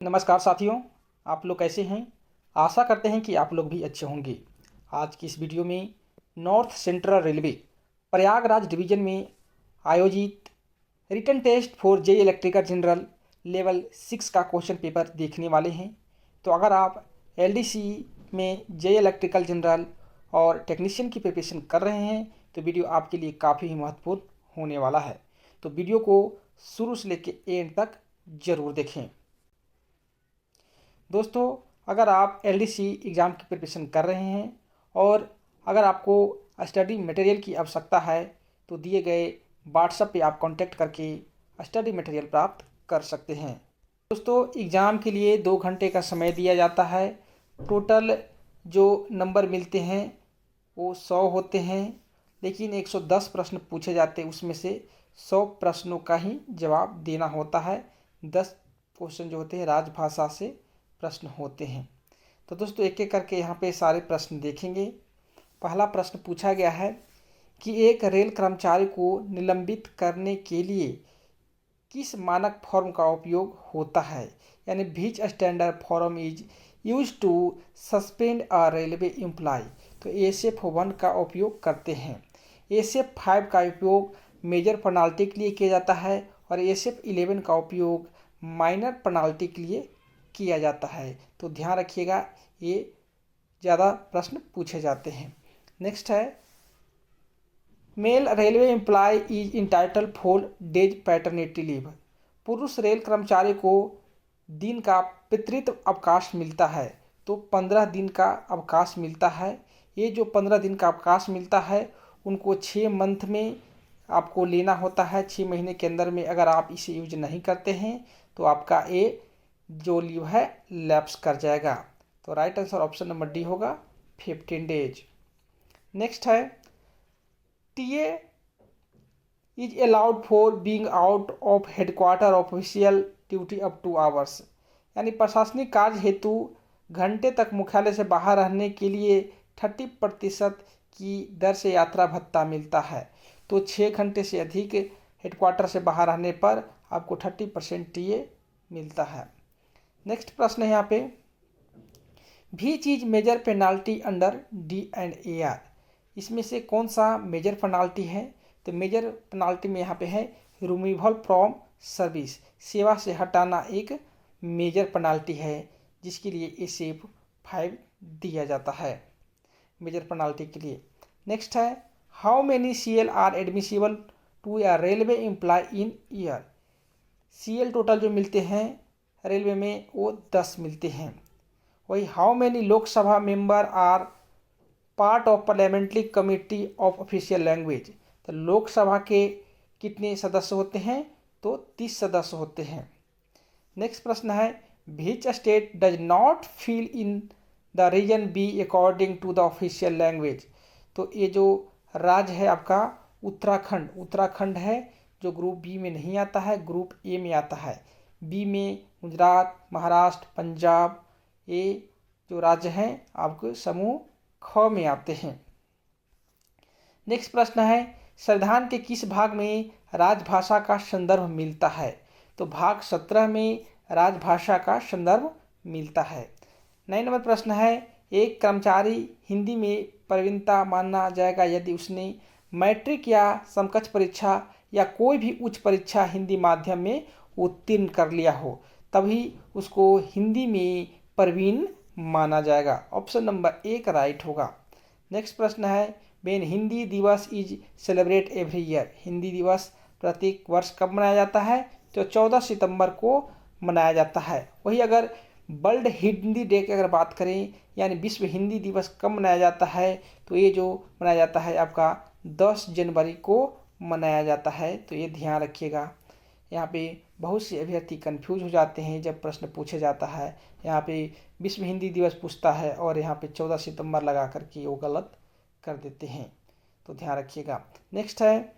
नमस्कार साथियों, आप लोग कैसे हैं। आशा करते हैं कि आप लोग भी अच्छे होंगे। आज की इस वीडियो में north central railway Prayagraj division में आयोजित written test for J electrical general level 6 का क्वेश्चन पेपर देखने वाले हैं। तो अगर आप एलडीसी में जे इलेक्ट्रिकल जनरल और टेक्नीशियन की प्रिपरेशन कर रहे हैं तो वीडियो आपके लिए काफ़ी महत्वपूर्ण होने वाला है। तो वीडियो को शुरू से लेकर एंड तक ज़रूर देखें। दोस्तों, अगर आप एलडीसी एग्ज़ाम की प्रिपरेशन कर रहे हैं और अगर आपको स्टडी मटेरियल की आवश्यकता है तो दिए गए व्हाट्सएप पे आप कांटेक्ट करके स्टडी मटेरियल प्राप्त कर सकते हैं। दोस्तों, एग्ज़ाम के लिए 2 घंटे का समय दिया जाता है। टोटल जो नंबर मिलते हैं वो 100 होते हैं, लेकिन 110 प्रश्न पूछे जाते हैं। उसमें से 100 प्रश्नों का ही जवाब देना होता है। 10 क्वेश्चन जो होते हैं राजभाषा से प्रश्न होते हैं। तो दोस्तों, एक एक करके यहाँ पे सारे प्रश्न देखेंगे। पहला प्रश्न पूछा गया है कि एक रेल कर्मचारी को निलंबित करने के लिए किस मानक फॉर्म का उपयोग होता है, यानी which standard form is use to suspend a railway employ. तो एसएफ 1 का उपयोग करते हैं। एसएफ 5 का उपयोग मेजर पेनाल्टी के लिए किया जाता है और एसएफ 11 का उपयोग माइनर पेनाल्टी के लिए किया जाता है। तो ध्यान रखिएगा, ये ज़्यादा प्रश्न पूछे जाते हैं। नेक्स्ट है, male railway employ is entitle for days paternity leave. पुरुष रेल कर्मचारी को दिन का पितृत्व अवकाश मिलता है, तो 15 दिन का अवकाश मिलता है। ये जो 15 दिन का अवकाश मिलता है उनको 6 मंथ में आपको लेना होता है। 6 महीने के अंदर में अगर आप इसे यूज नहीं करते हैं तो आपका ये जो लीव है लैप्स कर जाएगा। तो right answer option number D होगा, 15 डेज। नेक्स्ट है, TA is allowed for being out of headquarter official duty up two hours, यानी प्रशासनिक कार्य हेतु घंटे तक मुख्यालय से बाहर रहने के लिए 30% की दर से यात्रा भत्ता मिलता है। तो 6 घंटे से अधिक हेडक्वार्टर से बाहर रहने पर आपको 30% टीए मिलता है। नेक्स्ट प्रश्न है यहाँ पे, भी चीज मेजर पेनाल्टी अंडर D&AR, इसमें से कौन सा मेजर पेनाल्टी है। तो मेजर पेनाल्टी में यहाँ पे है रिमूवल फ्रॉम सर्विस, सेवा से हटाना एक मेजर पेनाल्टी है, जिसके लिए एसएफ 5 दिया जाता है मेजर पेनाल्टी के लिए। नेक्स्ट है, how many CL are admissible to a railway employ in year. CL total जो मिलते हैं रेलवे में वो 10 मिलते हैं। वही how many Lok Sabha member are part of parliamentary committee of official language. तो लोकसभा के कितने सदस्य होते हैं, तो 30 सदस्य होते हैं। नेक्स्ट प्रश्न है, which state does not feel in the region B according to the official language. तो ये जो राज्य है आपका उत्तराखंड है, जो ग्रुप बी में नहीं आता है, ग्रुप ए में आता है। बी में गुजरात, महाराष्ट्र, पंजाब, ये जो राज्य हैं आपके समूह ख में आते हैं। नेक्स्ट प्रश्न है, संविधान के किस भाग में राजभाषा का संदर्भ मिलता है। तो भाग 17 में राजभाषा का संदर्भ मिलता है। 9 नंबर प्रश्न है, एक कर्मचारी हिंदी में प्रवीणता माना जाएगा यदि उसने मैट्रिक या समकक्ष परीक्षा या कोई भी उच्च परीक्षा हिंदी माध्यम में उत्तीर्ण कर लिया हो, तभी उसको हिंदी में प्रवीण माना जाएगा। ऑप्शन नंबर 1 राइट होगा। नेक्स्ट प्रश्न है, व्हेन हिंदी दिवस is celebrate every year. Hindi दिवस प्रत्येक वर्ष कब मनाया जाता है, तो 14 सितंबर को मनाया जाता है। वही अगर वर्ल्ड हिंदी डे की अगर बात करें, यानी विश्व हिंदी दिवस कब मनाया जाता है, तो ये जो मनाया जाता है आपका 10 जनवरी को मनाया जाता है। तो ये ध्यान रखिएगा। यहाँ पे बहुत से अभ्यर्थी कंफ्यूज हो जाते हैं जब प्रश्न पूछे जाता है। यहाँ पे विश्व हिंदी दिवस पूछता है और यहाँ पे 14 सितंबर लगा करके वो गलत कर देते हैं, तो ध्यान रखिएगा। नेक्स्ट है,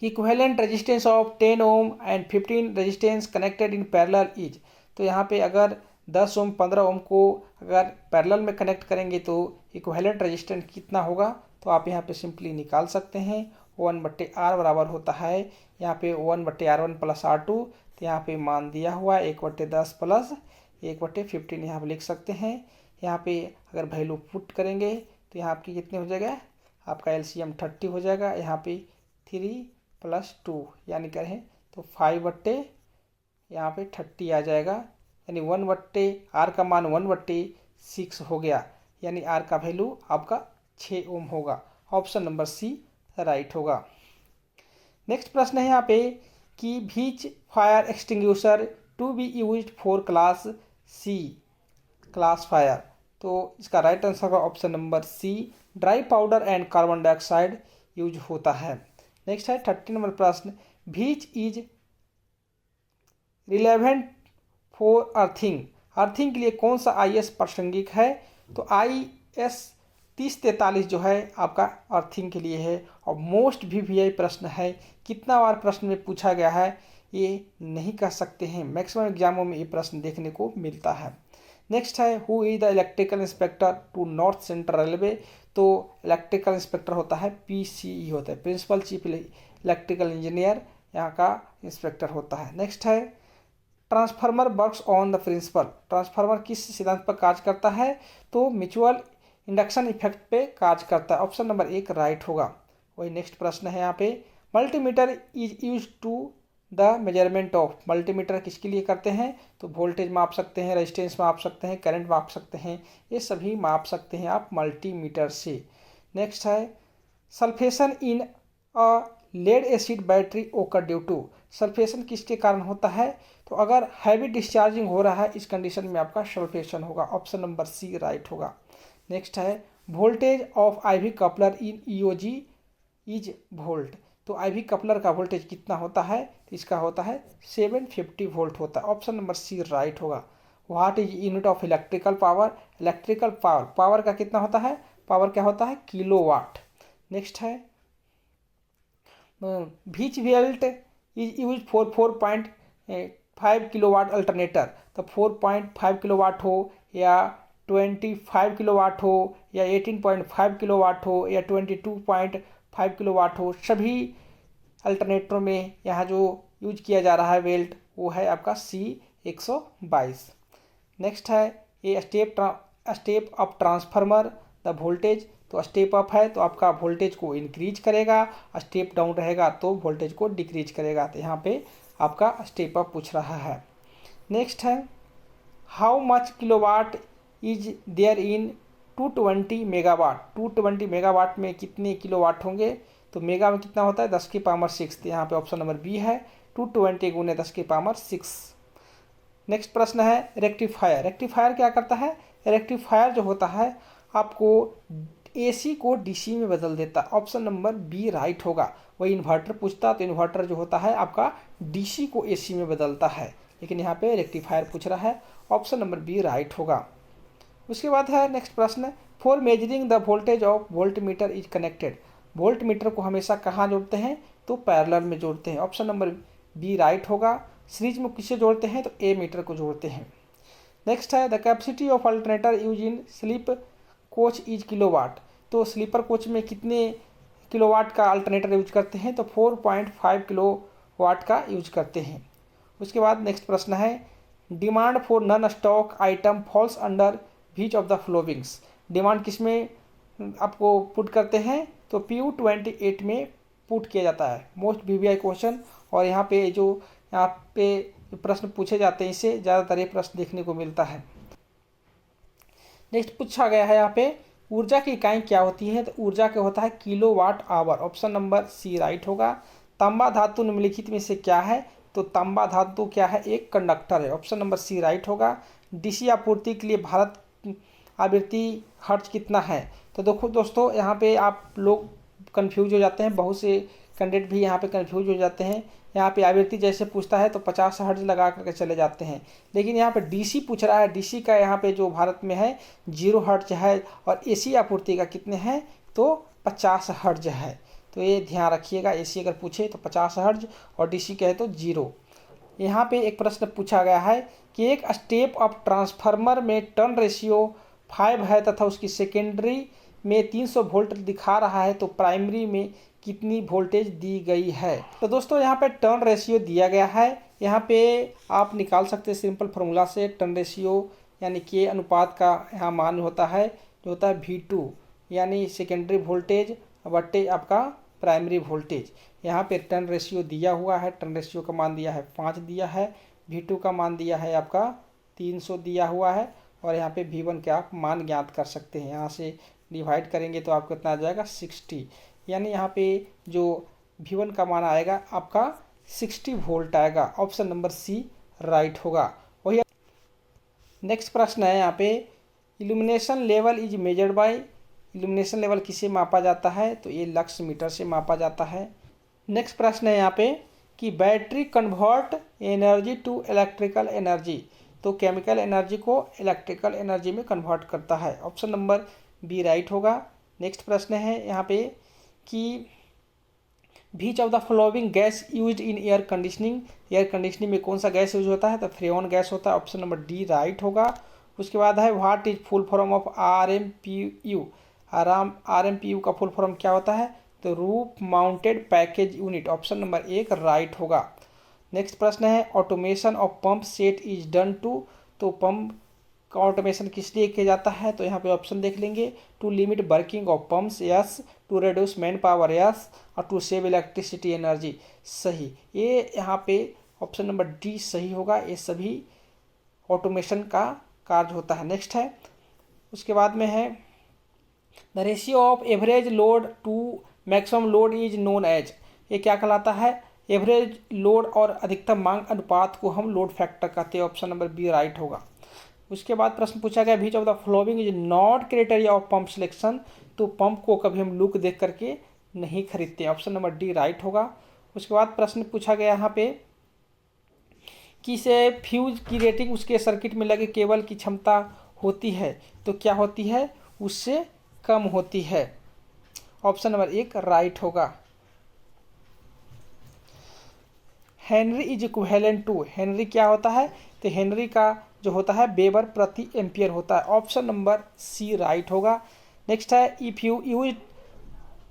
equivalent resistance of 10 ohm and 15 resistance connected in parallel is. तो यहाँ पे अगर 10 ओम 15 ओम को अगर पैरेलल में कनेक्ट करेंगे तो इक्विवेलेंट रेजिस्टेंस कितना होगा, तो आप यहाँ पे सिंपली निकाल सकते हैं। 1/R बराबर होता है यहाँ पे 1/R1 + R2, तो यहाँ पे मान दिया हुआ है 1/10 प्लस 1/15 यहाँ पे लिख सकते हैं। यहाँ पे अगर वैल्यू पुट करेंगे तो यहाँ आपकी कितने हो जाएगा, आपका LCM 30 हो जाएगा। यहाँ पे 3 + 2 यानी करें तो 5 यहाँ पे 30 आ जाएगा, यानी 1/R का मान 1/6 हो गया, यानी R का वैल्यू आपका 6 ओम होगा। ऑप्शन नंबर सी राइट होगा। नेक्स्ट प्रश्न है यहाँ पे कि which fire extinguisher to be used for class C, class fire. तो इसका राइट आंसर होगा option number C, dry powder and carbon dioxide use होता है। नेक्स्ट है 30 नंबर प्रश्न, which is relevant for earthing. Earthing के लिए कौन सा IS प्रासंगिक है। तो IS 3043 जो है आपका अर्थिंग के लिए है। और मोस्ट VVI प्रश्न है, कितना बार प्रश्न में पूछा गया है ये नहीं कह सकते हैं, मैक्सिमम एग्जामों में ये प्रश्न देखने को मिलता है। नेक्स्ट है who is the electrical inspector to north central railway. तो इलेक्ट्रिकल इंस्पेक्टर होता है PCE होता है, प्रिंसिपल चीफ इलेक्ट्रिकल इंजीनियर यहाँ का इंस्पेक्टर होता है। नेक्स्ट है transformer works on the principle. Transformer किस सिद्धांत पर कार्य करता है। तो म्यूचुअल इंडक्शन इफेक्ट पे कार्य करता है। ऑप्शन नंबर 1 राइट होगा। वही नेक्स्ट प्रश्न है यहाँ पे, multimeter is use to the measurement of. Multimeter किसके लिए करते हैं। तो वोल्टेज माप सकते हैं, रेजिस्टेंस माप सकते हैं, करंट माप सकते हैं, ये सभी माप सकते हैं आप मल्टीमीटर से। नेक्स्ट है सल्फेशन इन अ लेड एसिड बैटरी ओकर ड्यू टू। सल्फेशन किसके कारण होता है। तो अगर हैवी डिस्चार्जिंग हो रहा है इस कंडीशन में आपका सल्फेशन होगा। ऑप्शन नंबर सी राइट होगा। नेक्स्ट है voltage of IV coupler in EOG is volt. तो IV कपलर का वोल्टेज कितना होता है। तो इसका होता है 750 वोल्ट होता है। ऑप्शन नंबर सी राइट होगा। What is unit of electrical power. Electrical power, power का कितना होता है, पावर क्या होता है, किलोवाट। नेक्स्ट है which belt is use for 4.5 kilowatt alternator. तो 4.5 किलोवाट हो या 25 किलोवाट हो या 18.5 किलोवाट हो या 22.5 किलोवाट हो, सभी अल्टरनेटरों में यहाँ जो यूज किया जा रहा है वेल्ट वो है आपका C122। नेक्स्ट है ये step up transformer the voltage. तो स्टेप अप है तो आपका वोल्टेज को इंक्रीज करेगा, स्टेप डाउन रहेगा तो वोल्टेज को डिक्रीज करेगा। तो यहाँ पे आपका स्टेप अप पूछ रहा है। नेक्स्ट है how much kilowatt is there in 220 megawatt. 220 megawatt में कितने किलोवाट होंगे। तो मेगा में कितना होता है 10⁻⁶। यहाँ पे ऑप्शन नंबर बी है 220 × 10⁻⁶। नेक्स्ट प्रश्न है रेक्टिफायर। रेक्टिफायर क्या करता है। रेक्टिफायर जो होता है आपको AC को DC में बदल देता है। ऑप्शन नंबर बी राइट होगा। वही इन्वर्टर पूछता तो इन्वर्टर जो होता है आपका DC को AC में बदलता है, लेकिन यहाँ पे रेक्टिफायर पूछ रहा है। ऑप्शन नंबर बी राइट होगा। उसके बाद है नेक्स्ट प्रश्न, for measuring the voltage of voltmeter is connected. Voltmeter को हमेशा कहाँ जोड़ते हैं। तो पैरेलल में जोड़ते हैं। ऑप्शन नंबर बी राइट होगा। सीरीज में किसे जोड़ते हैं। तो A मीटर को जोड़ते हैं। नेक्स्ट है the capacity of alternator use in sleep coach is kilowatt. तो स्लीपर कोच में कितने किलोवाट का अल्टरनेटर यूज करते हैं। तो 4.5 किलोवाट का यूज करते हैं। उसके बाद नेक्स्ट प्रश्न है demand for non stock item falls under which of the followings. Demand किस में आपको पुट करते हैं। तो PU 28 में पुट किया जाता है। मोस्ट VVI क्वेश्चन, और यहाँ पे जो यहाँ पे प्रश्न पूछे जाते हैं इससे ज़्यादातर ये प्रश्न देखने को मिलता है। नेक्स्ट पूछा गया है यहाँ पे ऊर्जा की इकाई क्या होती है। तो ऊर्जा क्या होता है kilowatt hour. Option number C right होगा। तांबा धातु निम्नलिखित में से क्या है। तो तांबा धातु क्या है, एक कंडक्टर है। ऑप्शन नंबर सी राइट होगा। DC आपूर्ति के लिए भारत आवृत्ति खर्च कितना है। तो देखो दोस्तों यहाँ पे आप लोग कंफ्यूज हो जाते हैं, बहुत से कैंडिडेट भी यहाँ पे कंफ्यूज हो जाते हैं। यहाँ पे आवृत्ति जैसे पूछता है तो 50 हर्ट्ज लगा करके चले जाते हैं, लेकिन यहाँ पे DC पूछ रहा है। DC का यहाँ पे जो भारत में है 0 हर्ट्ज है, और AC आपूर्ति का कितने हैं तो 50 हर्ट्ज है। तो ये ध्यान रखिएगा, AC अगर पूछे तो 50 हर्ट्ज और DC कहे तो 0। यहाँ पे एक प्रश्न पूछा गया है कि एक स्टेप अप ट्रांसफार्मर में टर्न रेशियो 5 है तथा उसकी सेकेंडरी में 300 वोल्ट दिखा रहा है, तो प्राइमरी में कितनी वोल्टेज दी गई है। तो दोस्तों यहाँ पे टर्न रेशियो दिया गया है, यहाँ पे आप निकाल सकते हैं सिंपल फार्मूला से, टर्न रेशियो यानी के अनुपात का यहाँ मान होता है जो होता है V2 यानी सेकेंडरी वोल्टेज बट्टे आपका प्राइमरी वोल्टेज। यहाँ पे टर्न रेशियो दिया हुआ है, टर्न रेशियो का मान दिया है 5 दिया है, V2 का मान दिया है आपका 300 दिया हुआ है, और यहाँ पे V1 का आप मान ज्ञात कर सकते हैं। यहाँ से डिवाइड करेंगे तो आपको कितना आ जाएगा 60, यानी यहाँ पे जो V1 का मान आएगा आपका 60 वोल्ट आएगा। ऑप्शन नंबर सी राइट होगा। वही नेक्स्ट प्रश्न है यहाँ पे, illumination level is measured by, illumination level किसे मापा जाता है, तो ये लक्स मीटर से मापा जाता है। नेक्स्ट प्रश्न है यहाँ पे कि battery convert energy to electrical energy, तो केमिकल एनर्जी को इलेक्ट्रिकल एनर्जी में कन्वर्ट करता है। ऑप्शन नंबर बी राइट होगा। नेक्स्ट प्रश्न है यहाँ पे कि which of the following gas use in air conditioning, air conditioning में कौन सा गैस यूज होता है, तो फ्रेऑन गैस होता है। ऑप्शन नंबर डी राइट होगा। उसके बाद है what is full form of RMPU, RMPU का फुल फॉर्म क्या होता है, तो roof mounted package unit. Option number एक राइट होगा। नेक्स्ट प्रश्न है automation of pump set is done to, तो पंप का ऑटोमेशन किस लिए किया जाता है, तो यहाँ पे ऑप्शन देख लेंगे, to limit working of pumps yes, to reduce man power yes, और टू सेव इलेक्ट्रिसिटी एनर्जी सही। ये यहाँ पे ऑप्शन नंबर डी सही होगा, ये सभी ऑटोमेशन का कार्य होता है। नेक्स्ट है उसके बाद में है the ratio of average load to maximum load is known as, ये क्या कहलाता है, एवरेज लोड और अधिकतम मांग अनुपात को हम लोड फैक्टर कहते हैं। ऑप्शन नंबर बी राइट होगा। उसके बाद प्रश्न पूछा गया which of the following is not criteria of pump selection, तो पंप को कभी हम लुक देख करके नहीं खरीदते। ऑप्शन नंबर डी राइट होगा। उसके बाद प्रश्न पूछा गया यहाँ पे कि से फ्यूज की रेटिंग उसके सर्किट में लगे केबल की क्षमता होती है, तो क्या होती है, उससे कम होती है। ऑप्शन नंबर एक राइट होगा। Henry is equivalent to, henry क्या होता है, तो हेनरी का जो होता है वेबर प्रति एम्पियर होता है। ऑप्शन नंबर सी राइट होगा। नेक्स्ट है if you use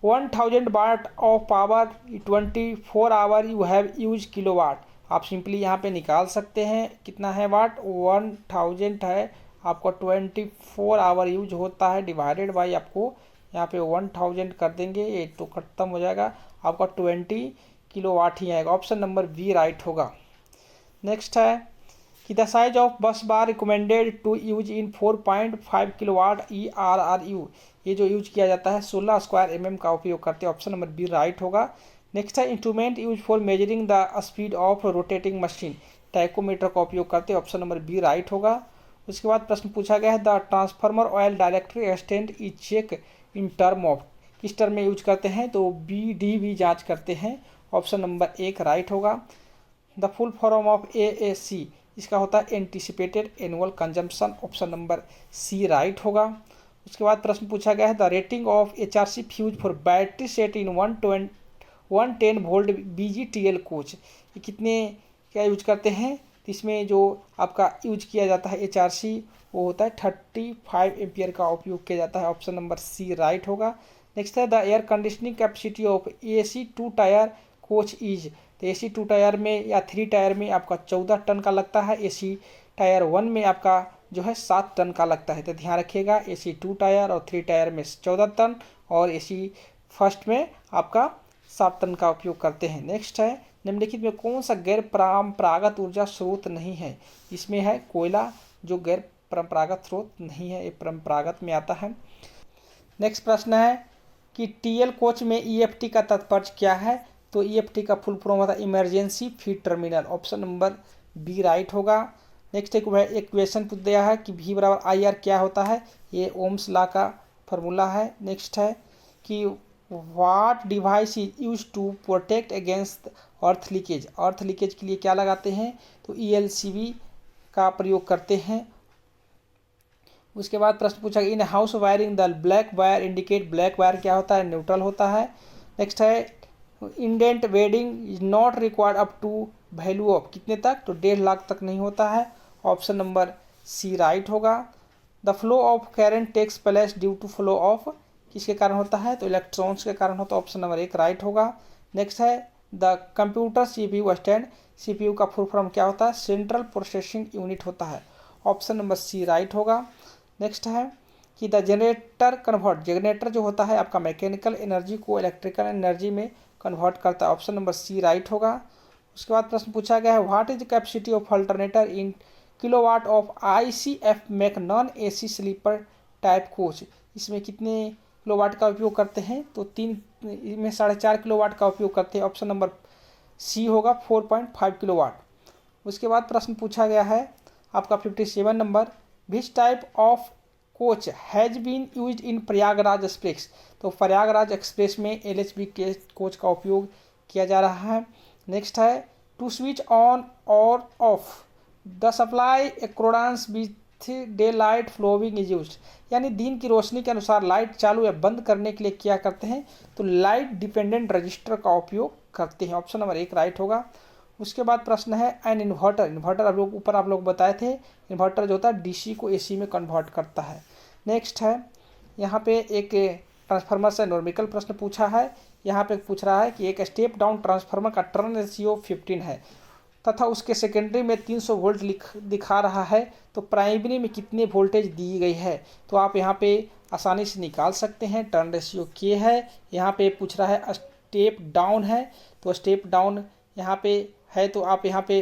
1000 watt of power 24 hour you have use kilowatt, आप सिंपली यहाँ पे निकाल सकते हैं कितना है वाट, 1000 है आपका 24 आवर यूज होता है, डिवाइडेड बाई आपको यहाँ पे 1000 कर देंगे, ये तो खत्म हो जाएगा, आपका 20 किलोवाट ही आएगा। ऑप्शन नंबर बी राइट होगा। नेक्स्ट है कि the size of bus bar recommended to use in 4.5 kilowatt ERRU, ये जो यूज किया जाता है 16 स्क्वायर mm का उपयोग करते हैं। ऑप्शन नंबर बी राइट होगा। नेक्स्ट है instrument use for measuring the speed of rotating machine, tachometer का उपयोग करते हैं। ऑप्शन नंबर बी राइट होगा। उसके बाद प्रश्न पूछा गया है the transformer oil directory extent is check in term of, किस टर्म में यूज करते हैं, तो BDV जांच करते हैं। ऑप्शन नंबर एक राइट होगा। The full form of AAC, इसका होता है anticipated annual consumption. Option number C right होगा। उसके बाद प्रश्न पूछा गया है the rating of HRC fuse for battery set in 110 volt BGTL coach, ये कितने क्या यूज करते हैं, तो इसमें जो आपका यूज किया जाता है HRC वो होता है 35 एम्पियर का उपयोग किया जाता है। ऑप्शन नंबर सी राइट होगा। नेक्स्ट है the air conditioning capacity of AC 2 tyre coach is, तो AC 2 टायर में या 3 टायर में आपका 14 टन का लगता है, AC टायर 1 में आपका जो है 7 टन का लगता है। तो ध्यान रखिएगा AC 2 टायर और 3 टायर में 14 टन और AC फर्स्ट में आपका 7 टन का उपयोग करते हैं। नेक्स्ट है निम्नलिखित में कौन सा गैर परंपरागत ऊर्जा स्रोत नहीं है, इसमें है कोयला जो गैर परंपरागत स्रोत नहीं है, ये परंपरागत में आता है। नेक्स्ट प्रश्न है कि TL कोच में EFT का तात्पर्य क्या है, तो EFT का फुल फॉर्म होता है emergency feed terminal. Option number B right होगा। नेक्स्ट एक क्वेश्चन पूछ दिया है कि V बराबर IR क्या होता है, ये ओम्स लॉ का फॉर्मूला है। नेक्स्ट है कि what device is use to protect against earth leakage, earth leakage के लिए क्या लगाते हैं, तो ELCV का प्रयोग करते हैं। उसके बाद प्रश्न पूछा in house wiring the black wire indicate, black wire क्या होता है, न्यूट्रल होता है। नेक्स्ट है indent wedding is not required up to value of, कितने तक, तो 1.5 लाख तक नहीं होता है। ऑप्शन नंबर सी राइट होगा। The flow of current takes place due to flow of, किसके कारण होता है, तो इलेक्ट्रॉन्स के कारण होता है। ऑप्शन नंबर एक राइट होगा। नेक्स्ट है the computer CPU stand CPU का फुल फॉर्म क्या होता है? सेंट्रल प्रोसेसिंग यूनिट होता है। ऑप्शन नंबर सी राइट होगा। नेक्स्ट है कि द जनरेटर कन्वर्ट, जनरेटर जो होता है आपका मैकेनिकल एनर्जी को इलेक्ट्रिकल एनर्जी में कन्वर्ट करता है। ऑप्शन नंबर सी राइट होगा। उसके बाद प्रश्न पूछा गया है what is capacity of alternator in kilowatt of ICF make non AC sleeper type coach. इसमें कितने किलोवाट का उपयोग करते हैं? तो 4.5 किलोवाट का उपयोग करते हैं। ऑप्शन नंबर सी होगा 4.5 किलोवाट। उसके बाद प्रश्न पूछा गया है आपका 57 number which type of coach has been used in Prayagraj express. तो प्रयागराज एक्सप्रेस में LHB के कोच का उपयोग किया जा रहा है। नेक्स्ट है टू स्विच ऑन और off the supply accordance with day light following is used, यानी दिन की रोशनी के अनुसार लाइट चालू या बंद करने के लिए क्या करते हैं? तो लाइट डिपेंडेंट रजिस्टर का उपयोग करते हैं। ऑप्शन नंबर 1 राइट होगा। उसके बाद प्रश्न है एन इन्वर्टर, इन्वर्टर आप लोग बताए थे, इन्वर्टर जो होता है DC को AC में कन्वर्ट करता है। नेक्स्ट है यहाँ पे एक ट्रांसफार्मर से नॉर्मिकल प्रश्न पूछा है। यहाँ पे पूछ रहा है कि एक स्टेप डाउन ट्रांसफार्मर का टर्न रेशियो 15 है तथा उसके सेकेंडरी में 300 वोल्ट दिखा रहा है, तो प्राइमरी में कितने वोल्टेज दी गई है? तो आप यहाँ पे आसानी से निकाल सकते हैं। टर्न रेशियो के है, यहाँ पे पूछ रहा है स्टेप डाउन है, तो स्टेप डाउन यहाँ पे है, तो आप यहाँ पे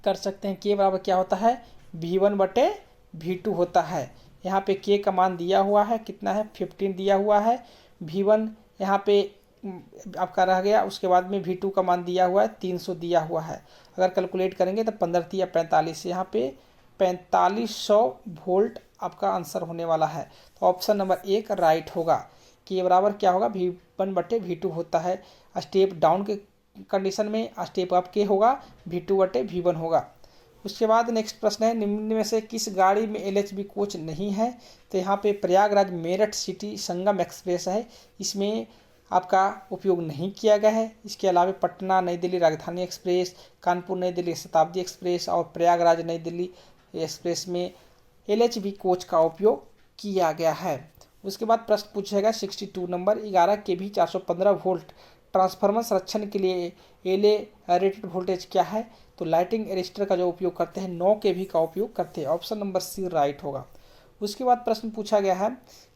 कर सकते हैं के बराबर क्या होता है? V1/V2 होता है। यहाँ पे के का मान दिया हुआ है, कितना है? 15 दिया हुआ है। V1 यहाँ पे आपका रह गया, उसके बाद में V2 का मान दिया हुआ है 300 दिया हुआ है। अगर कैलकुलेट करेंगे तो 15 या 45, यहाँ पे 4500 वोल्ट आपका आंसर होने वाला है। तो ऑप्शन नंबर 1 राइट होगा। के बराबर क्या होगा? V1/V2 होता है। स्टेप डाउन के कंडीशन में स्टेप अप के होगा, V2/V1 होगा। उसके बाद नेक्स्ट प्रश्न है निम्न में से किस गाड़ी में LHB कोच नहीं है? तो यहाँ पे प्रयागराज मेरठ सिटी संगम एक्सप्रेस है, इसमें आपका उपयोग नहीं किया गया है। इसके अलावा पटना नई दिल्ली राजधानी एक्सप्रेस, कानपुर नई दिल्ली शताब्दी एक्सप्रेस और प्रयागराज नई दिल्ली एक्सप्रेस में LHB कोच का उपयोग किया गया है। उसके बाद प्रश्न पूछेगा 62 नंबर 11 kV 415 वोल्ट ट्रांसफार्मर संरक्षण के लिए LA रेटेड वोल्टेज क्या है? तो लाइटिंग अरेस्टर का जो उपयोग करते हैं 9 kV का उपयोग करते हैं। ऑप्शन नंबर सी राइट होगा। उसके बाद प्रश्न पूछा गया है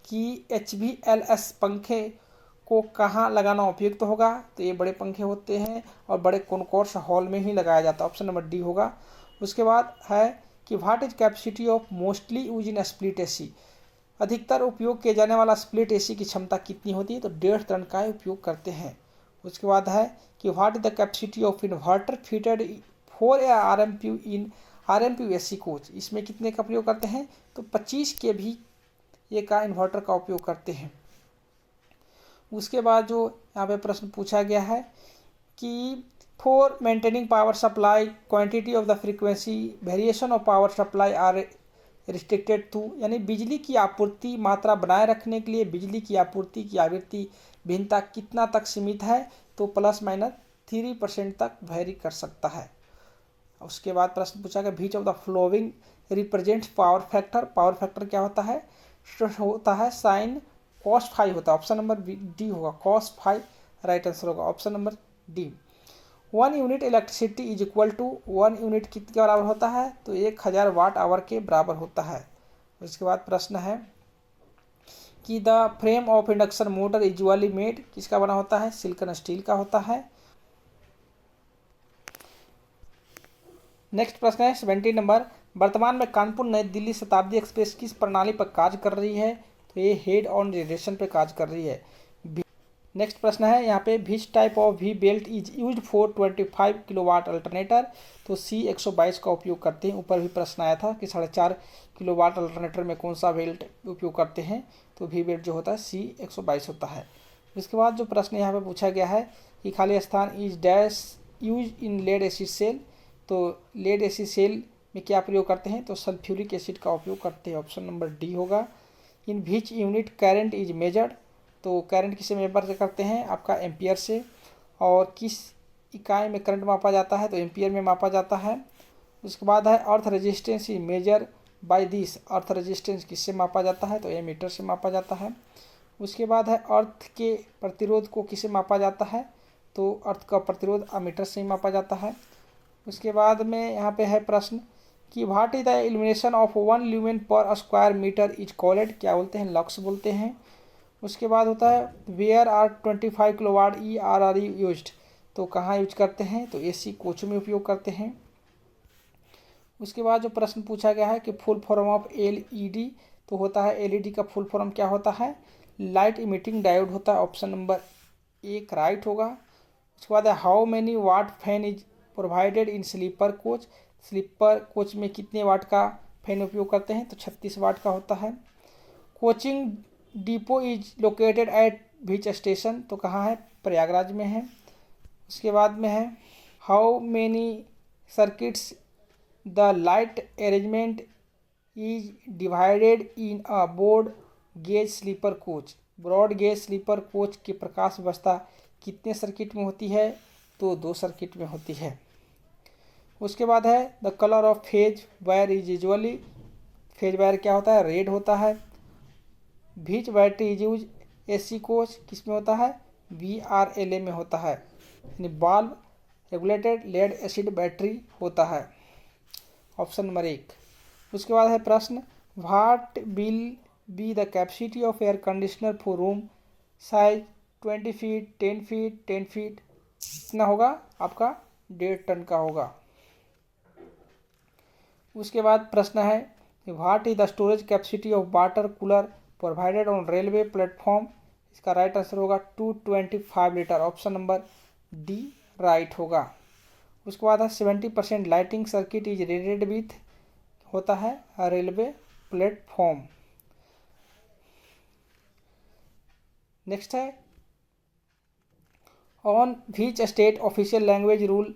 कि HVLS पंखे को कहाँ लगाना उपयुक्त होगा? तो ये बड़े पंखे होते हैं और बड़े कॉन्कोर्स हॉल में ही लगाया जाता है। ऑप्शन नंबर डी होगा। उसके बाद है कि what is capacity of mostly use in split AC, अधिकतर उपयोग किए जाने वाला स्प्लिट AC की क्षमता कितनी होती है? तो 1.5 टन का उपयोग करते हैं। उसके बाद है कि what is the capacity of inverter fitted for RMPU in RMPU AC coach, इसमें कितने का प्रयोग करते हैं? तो 25 kV ये का इन्वर्टर का उपयोग करते हैं। उसके बाद जो यहाँ पे प्रश्न पूछा गया है कि for maintaining power supply quantity of the frequency variation of power supply are restricted to, यानी बिजली की आपूर्ति मात्रा बनाए रखने के लिए बिजली की आपूर्ति की आवृत्ति भिन्नता कितना तक सीमित है? तो ±3% तक वेरी कर सकता है। उसके बाद प्रश्न पूछा गया which of the following represents power factor, power factor क्या होता है? होता है साइन cos फाइव होता है। ऑप्शन नंबर डी होगा, cos 5 राइट आंसर होगा। Option number D. 1 unit electricity is equal to 1 unit कितने के बराबर होता है? तो 1000 वाट आवर के बराबर होता है। उसके बाद प्रश्न है कि the frame of induction motor usually made किसका बना होता है? सिलिकॉन स्टील का होता है। नेक्स्ट प्रश्न है 70 नंबर वर्तमान में कानपुर नई दिल्ली शताब्दी एक्सप्रेस किस प्रणाली पर कार्य कर रही है? तो ये हेड ऑन जनरेशन पर कार्य कर रही है। नेक्स्ट प्रश्न है यहाँ पे विच type of V belt is used for 25 kilowatt alternator? तो C122 का उपयोग करते हैं। ऊपर भी प्रश्न आया था कि 4.5 किलोवाट अल्टरनेटर में कौन सा बेल्ट उपयोग करते हैं? तो V बेल्ट जो होता है C122 होता है। इसके बाद जो प्रश्न यहाँ पे पूछा गया है कि खाली स्थान is dash use in lead acid cell, तो लेड एसिड सेल में क्या प्रयोग करते हैं? तो सल्फ्यूरिक एसिड का उपयोग करते हैं। ऑप्शन नंबर डी होगा। In which unit current is measured, तो करंट किसे मेजर करते हैं? आपका एम्पियर से। और किस इकाई में करंट मापा जाता है? तो एम्पियर में मापा जाता है। उसके बाद है earth resistance is measure by this, earth resistance किससे मापा जाता है? तो एमीटर से मापा जाता है। उसके बाद है अर्थ के प्रतिरोध को किसे मापा जाता है? तो अर्थ का प्रतिरोध अमीटर से ही मापा जाता है। उसके बाद में यहाँ पे है प्रश्न कि what is the illumination of 1 lumen per square metre is called, क्या बोलते हैं, लक्स बोलते हैं। उसके बाद होता है where are 25 kilowatt ERR used, तो कहाँ यूज करते हैं, तो AC कोचों में उपयोग करते हैं। उसके बाद जो प्रश्न पूछा गया है कि फुल फॉर्म ऑफ LED, तो होता है LED का फुल फॉर्म क्या होता है, लाइट इमिटिंग डायोड होता है। ऑप्शन नंबर 1 राइट होगा। उसके बाद है how many watt fan is provided in sleeper coach, sleeper coach में कितने वाट का फैन उपयोग करते हैं, तो 36 वाट का होता है। Coaching depot is located at beach station, तो कहाँ है, प्रयागराज में है। उसके बाद में है how many circuits the light arrangement is divided in a broad gauge sleeper coach, broad gauge sleeper coach की प्रकाश व्यवस्था कितने सर्किट में होती है, तो 2 सर्किट में होती है। उसके बाद है the colour of phase wire is usually, phase wire क्या होता है, रेड होता है। Which battery is use AC coach किस में होता है, VRLA में होता है, यानी बाल्ब रेगुलेटेड लेड एसिड बैटरी होता है। Option number 1। उसके बाद है प्रश्न what will be the capacity of air conditioner for room size 20 feet, 10 feet, 10 feet, कितना होगा आपका, 1.5 टन का होगा। उसके बाद प्रश्न है what is the storage capacity of water cooler provided on railway platform, इसका राइट आंसर होगा 225 litre. Option number D right होगा। उसके बाद है 70% lighting circuit is rated with, होता है रेलवे प्लेटफॉर्म। नेक्स्ट है on which state official language rule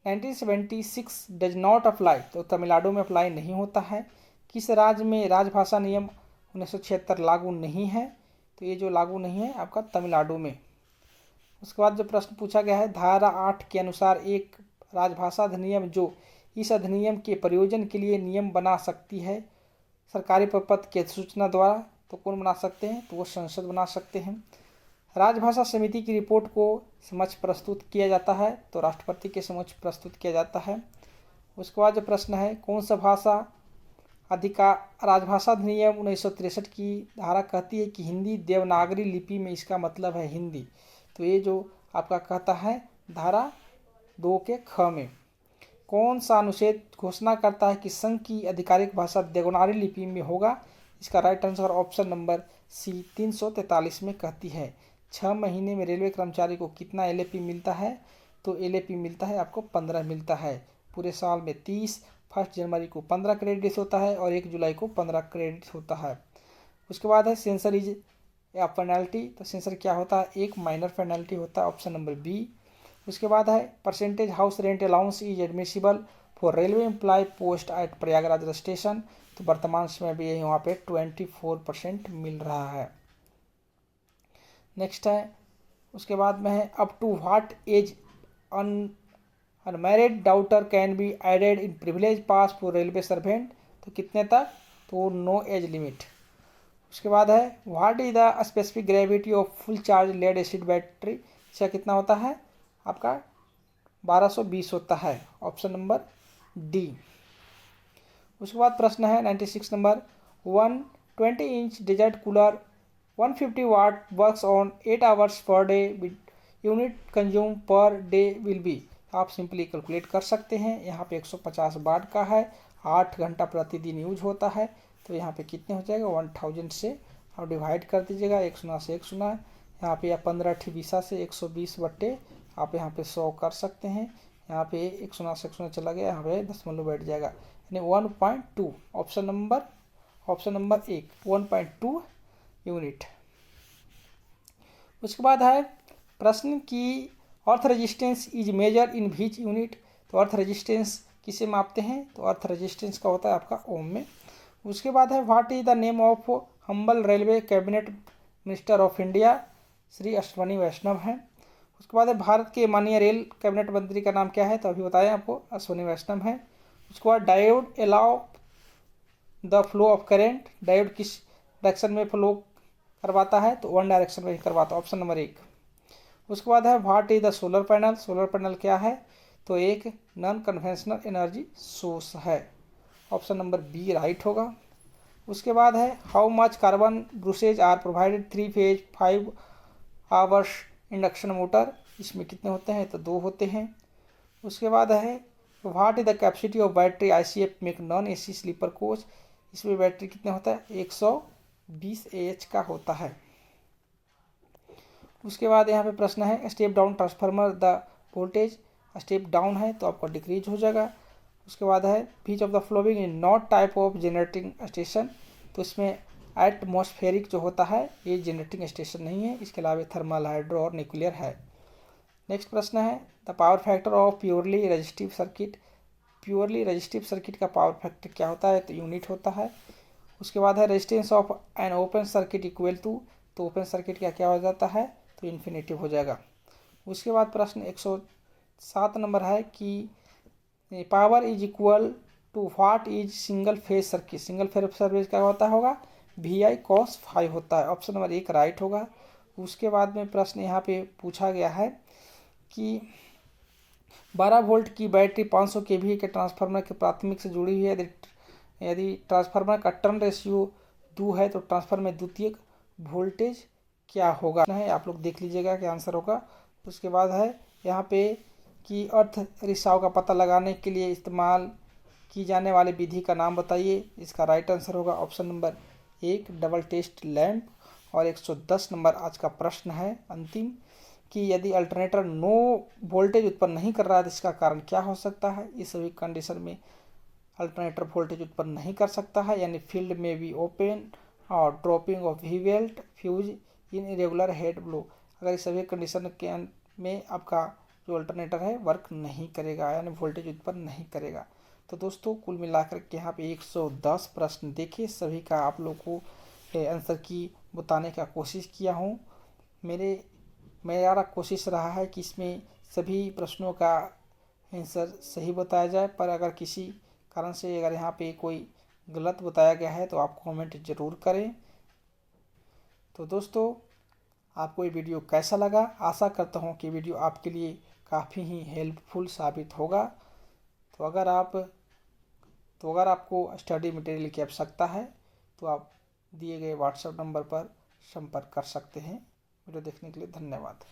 1976 does not apply, तो तमिलनाडु में अप्लाई नहीं होता है। किस राज्य में राजभाषा नियम 1976 लागू नहीं है, तो ये जो लागू नहीं है आपका तमिलनाडु में। उसके बाद जो प्रश्न पूछा गया है धारा 8 के अनुसार एक राजभाषा अधिनियम जो इस अधिनियम के प्रयोजन के लिए नियम बना सकती है सरकारी प्रपत्र के सूचना द्वारा, तो कौन बना सकते हैं, तो वो संसद बना सकते हैं। राजभाषा समिति की रिपोर्ट को समक्ष प्रस्तुत किया जाता है, तो राष्ट्रपति के समक्ष प्रस्तुत किया जाता है। उसके बाद जो प्रश्न है कौन सा भाषा अधिकार, राजभाषा अधिनियम 1963 की धारा कहती है कि हिंदी देवनागरी लिपि में इसका मतलब है हिंदी, तो ये जो आपका कहता है धारा 2 के ख में। कौन सा अनुच्छेद घोषणा करता है कि संघ की आधिकारिक भाषा देवनागरी लिपि में होगा, इसका right answer option number C 343 में कहती है। 6 महीने में रेलवे कर्मचारी को कितना LAP मिलता है, तो LAP मिलता है आपको 15 मिलता है। पूरे साल में 30, 1 जनवरी को 15 क्रेडिट्स होता है और 1 जुलाई को 15 क्रेडिट्स होता है। उसके बाद है सेंसर इज या पेनल्टी, तो सेंसर क्या होता है, एक माइनर पेनल्टी होता है। Option number B। उसके बाद है percentage house rent allowance is admissible for railway employ post at Prayagraj station, तो वर्तमान समय भी यही वहाँ पे 24% मिल रहा है। नेक्स्ट है उसके बाद में है up to what age unmarried daughter can be added in privilege pass for railway servant, तो कितने तक, तो नो एज लिमिट। उसके बाद है what is the specific gravity of full charge lead acid battery, इसका कितना होता है आपका 1220 होता है। Option number D। उसके बाद प्रश्न है 96 number 120 inch desert cooler 150 watt works on 8 hours per day with unit consume per day will be, आप सिंपली कैलकुलेट कर सकते हैं। यहाँ पे 150 वाट का है, 8 घंटा प्रतिदिन यूज होता है, तो यहाँ पे कितने हो जाएगा 1000 से आप डिवाइड कर दीजिएगा, 1 शून्य से 1 शून्य, यहाँ पे या 15 20 से 120 बट्टे आप यहाँ पे 100 कर सकते हैं। यहाँ पे 1 शून्य से 1 शून्य चला गया, यहाँ पे दशमलव बैठ जाएगा, यानी 1.2। Option number 1 1.2 unit. उसके बाद है प्रश्न की earth resistance is measure in which unit, तो अर्थ रेजिस्टेंस किसे मापते हैं, तो अर्थ रेजिस्टेंस का होता है आपका ओम में। उसके बाद है what is the name of humble railway cabinet minister of India, Shri Ashwini Vaishnaw हैं। उसके बाद है भारत के माननीय रेल कैबिनेट मंत्री का नाम क्या है, तो अभी बताया आपको अश्वनी वैष्णव है। उसके बाद diode allow the flow of current, diode किस डायरेक्शन में फ्लो करवाता है, तो 1 डायरेक्शन में ही करवाता है। Option number 1। उसके बाद है what is the solar panel, solar panel क्या है, तो एक नॉन कन्वेंशनल एनर्जी सोर्स है। ऑप्शन नंबर बी राइट होगा। उसके बाद है how much carbon brushes are provided 3 phase 5 hours induction motor, इसमें कितने होते हैं तो 2 होते हैं। उसके बाद है what is the capacity of battery ICF make non AC sleeper coach, इसमें बैटरी कितने होता है 120 AH का होता है। उसके बाद यहाँ पे प्रश्न है step down transformer the voltage, step down है तो आपका डिक्रीज हो जाएगा। उसके बाद है which of the following in not type of generating station, तो इसमें एटमॉस्फेरिक जो होता है ये जनरेटिंग स्टेशन नहीं है, इसके अलावा थर्मल, हाइड्रो और न्यूक्लियर है। नेक्स्ट प्रश्न है the power factor of purely resistive circuit, purely resistive circuit का पावर फैक्टर क्या होता है तो यूनिट होता है। उसके बाद है resistance of an open circuit equal to, तो ओपन सर्किट का क्या हो जाता है तो इन्फिनिटी हो जाएगा। उसके बाद प्रश्न 107 नंबर है कि power is equal to what is single phase circuit, single phase circuit क्या होता होगा VI cos phi होता है। ऑप्शन नंबर 1 राइट होगा। उसके बाद में प्रश्न यहाँ पे पूछा गया है कि 12 वोल्ट की बैटरी 500 kVA के ट्रांसफार्मर के प्राथमिक से जुड़ी हुई है, यदि ट्रांसफार्मर का टर्न रेशियो 2 है तो ट्रांसफार्मर में द्वितीयक वोल्टेज क्या होगा है, आप लोग देख लीजिएगा क्या आंसर होगा। उसके बाद है यहाँ पे कि अर्थ रिसाव का पता लगाने के लिए इस्तेमाल की जाने वाली विधि का नाम बताइए, इसका राइट आंसर होगा option number 1 double test lamp. और 110 नंबर आज का प्रश्न है अंतिम कि यदि अल्टरनेटर नो वोल्टेज उत्पन्न नहीं कर रहा है तो इसका कारण क्या हो सकता है। इस सभी कंडीशन में अल्टरनेटर वोल्टेज उत्पन्न नहीं कर सकता है, यानी फील्ड में भी ओपन और dropping off V belt fuse in irregular head blow, अगर इस सभी कंडीशन के में आपका जो अल्टरनेटर है वर्क नहीं करेगा, यानी वोल्टेज उत्पन्न नहीं करेगा। तो दोस्तों कुल मिलाकर के यहाँ पे 110 प्रश्न देखे, सभी का आप लोग को आंसर की बताने का कोशिश किया हूँ। मेरा कोशिश रहा है कि इसमें सभी प्रश्नों का आंसर सही बताया जाए, पर अगर किसी कारण से अगर यहाँ पे कोई गलत बताया गया है तो आप कमेंट ज़रूर करें। तो दोस्तों आपको ये वीडियो कैसा लगा, आशा करता हूँ कि वीडियो आपके लिए काफ़ी ही हेल्पफुल साबित होगा। तो अगर आपको स्टडी मटेरियल की आवश्यकता है तो आप दिए गए व्हाट्सएप नंबर पर संपर्क कर सकते हैं। वीडियो देखने के लिए धन्यवाद।